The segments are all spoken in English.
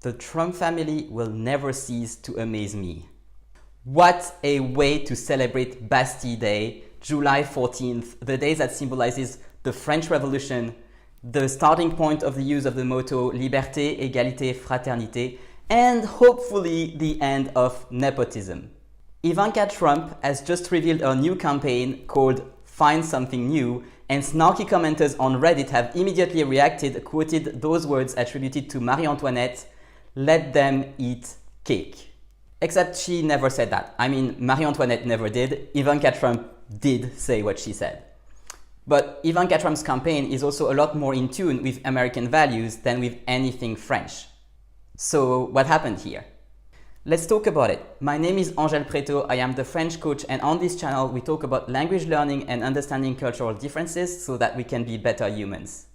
The Trump family will never cease to amaze me. What a way to celebrate Bastille Day, July 14th, the day that symbolizes the French Revolution, the starting point of the use of the motto Liberté, Égalité, Fraternité, and hopefully the end of nepotism. Ivanka Trump has just revealed a new campaign called Find Something New, and snarky commenters on Reddit have immediately reacted, quoted those words attributed to Marie Antoinette, "Let them eat cake." Except she never said that. I mean, Marie Antoinette never did. Ivanka Trump did say what she said. But Ivanka Trump's campaign is also a lot more in tune with American values than with anything French. So what happened here? Let's talk about it. My name is Angèle Préto, I am the French coach, and on this channel we talk about language learning and understanding cultural differences so that we can be better humans.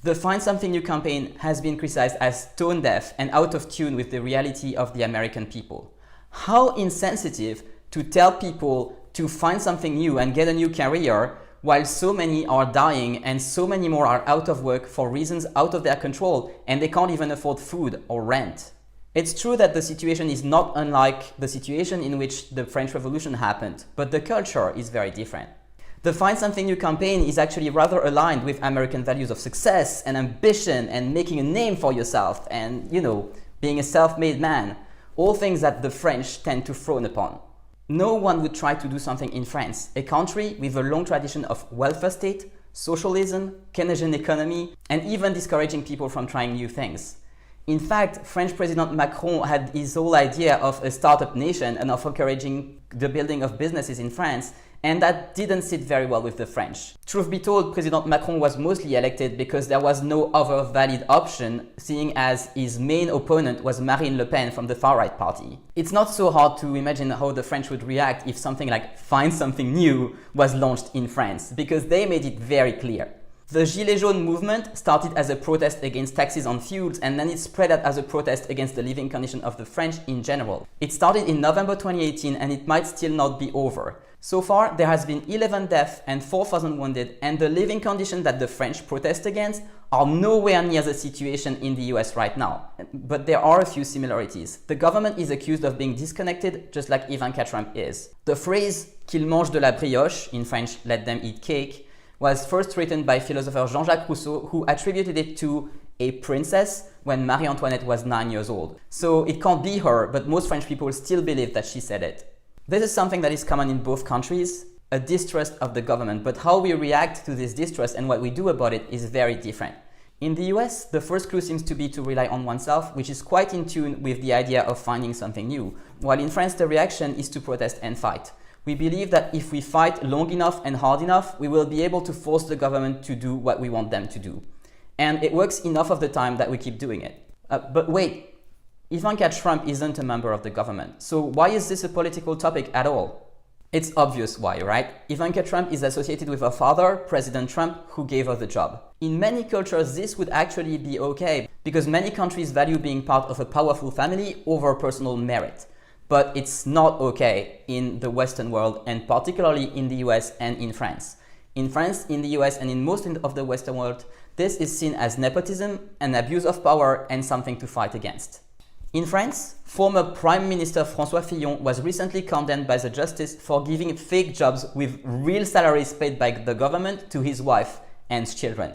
The Find Something New campaign has been criticized as tone deaf and out of tune with the reality of the American people. How insensitive to tell people to find something new and get a new career while so many are dying and so many more are out of work for reasons out of their control and they can't even afford food or rent. It's true that the situation is not unlike the situation in which the French Revolution happened, but the culture is very different. The Find Something New campaign is actually rather aligned with American values of success and ambition and making a name for yourself and, being a self-made man, all things that the French tend to frown upon. No one would try to do something in France, a country with a long tradition of welfare state, socialism, Keynesian economy, and even discouraging people from trying new things. In fact, French President Macron had his whole idea of a startup nation and of encouraging the building of businesses in France, and that didn't sit very well with the French. Truth be told, President Macron was mostly elected because there was no other valid option, seeing as his main opponent was Marine Le Pen from the far-right party. It's not so hard to imagine how the French would react if something like Find Something New was launched in France, because they made it very clear. The Gilets jaunes movement started as a protest against taxes on fuels, and then it spread out as a protest against the living condition of the French in general. It started in November 2018 and it might still not be over. So far, there has been 11 deaths and 4,000 wounded, and the living conditions that the French protest against are nowhere near the situation in the US right now. But there are a few similarities. The government is accused of being disconnected, just like Ivanka Trump is. The phrase "qu'ils mangent de la brioche," in French, "let them eat cake," was first written by philosopher Jean-Jacques Rousseau, who attributed it to a princess when Marie Antoinette was 9 years old. So it can't be her, but most French people still believe that she said it. This is something that is common in both countries, a distrust of the government, but how we react to this distrust and what we do about it is very different. In the US, the first clue seems to be to rely on oneself, which is quite in tune with the idea of finding something new, while in France the reaction is to protest and fight. We believe that if we fight long enough and hard enough, we will be able to force the government to do what we want them to do. And it works enough of the time that we keep doing it. But wait, Ivanka Trump isn't a member of the government. So why is this a political topic at all? It's obvious why, right? Ivanka Trump is associated with her father, President Trump, who gave her the job. In many cultures, this would actually be okay, because many countries value being part of a powerful family over personal merit. But it's not okay in the Western world, and particularly in the US and in France. In France, in the US, and in most of the Western world, this is seen as nepotism, an abuse of power, and something to fight against. In France, former Prime Minister François Fillon was recently condemned by the justice for giving fake jobs with real salaries paid by the government to his wife and children.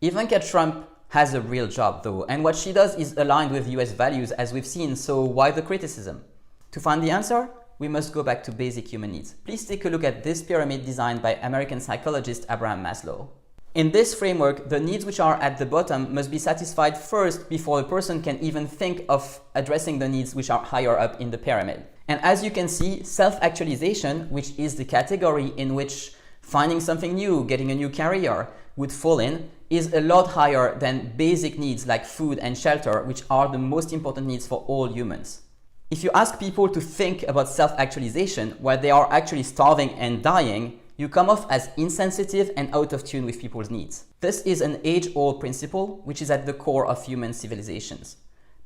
Ivanka Trump has a real job though, and what she does is aligned with US values as we've seen, so why the criticism? To find the answer, we must go back to basic human needs. Please take a look at this pyramid designed by American psychologist Abraham Maslow. In this framework, the needs which are at the bottom must be satisfied first before a person can even think of addressing the needs which are higher up in the pyramid. And as you can see, self-actualization, which is the category in which finding something new, getting a new career would fall in, is a lot higher than basic needs like food and shelter, which are the most important needs for all humans. If you ask people to think about self-actualization while they are actually starving and dying, you come off as insensitive and out of tune with people's needs. This is an age-old principle which is at the core of human civilizations.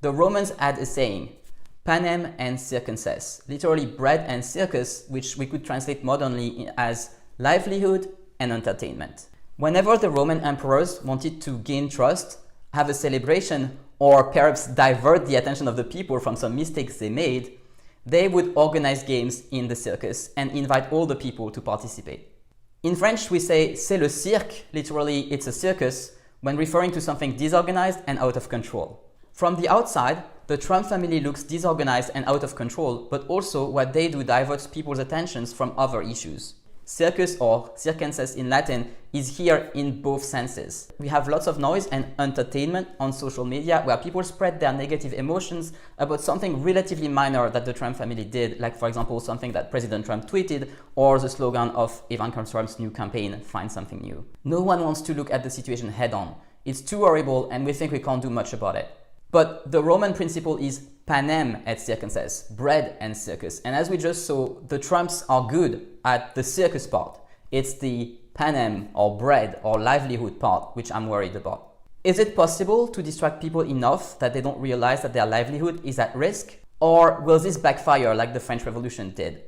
The Romans had a saying, panem and circenses, literally bread and circus, which we could translate modernly as livelihood and entertainment. Whenever the Roman emperors wanted to gain trust, have a celebration, or perhaps divert the attention of the people from some mistakes they made, they would organize games in the circus and invite all the people to participate. In French, we say c'est le cirque, literally it's a circus, when referring to something disorganized and out of control. From the outside, the Trump family looks disorganized and out of control, but also what they do diverts people's attentions from other issues. Circus, or circenses in Latin, is here in both senses. We have lots of noise and entertainment on social media where people spread their negative emotions about something relatively minor that the Trump family did, like for example something that President Trump tweeted or the slogan of Ivanka Trump's new campaign, Find Something New. No one wants to look at the situation head on. It's too horrible and we think we can't do much about it. But the Roman principle is panem et circenses, bread and circus. And as we just saw, the Trumps are good at the circus part. It's the panem or bread or livelihood part which I'm worried about. Is it possible to distract people enough that they don't realize that their livelihood is at risk? Or will this backfire like the French Revolution did?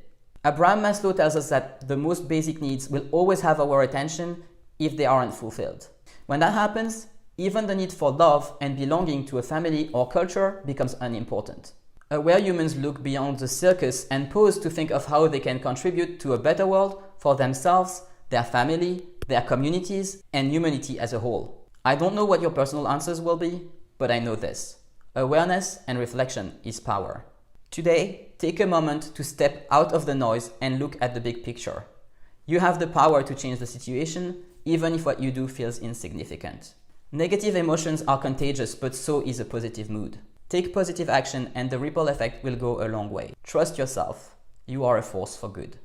Abraham Maslow tells us that the most basic needs will always have our attention if they aren't fulfilled. When that happens, even the need for love and belonging to a family or culture becomes unimportant. Aware humans look beyond the circus and pause to think of how they can contribute to a better world for themselves, their family, their communities, and humanity as a whole. I don't know what your personal answers will be, but I know this. Awareness and reflection is power. Today, take a moment to step out of the noise and look at the big picture. You have the power to change the situation, even if what you do feels insignificant. Negative emotions are contagious, but so is a positive mood. Take positive action and the ripple effect will go a long way. Trust yourself. You are a force for good.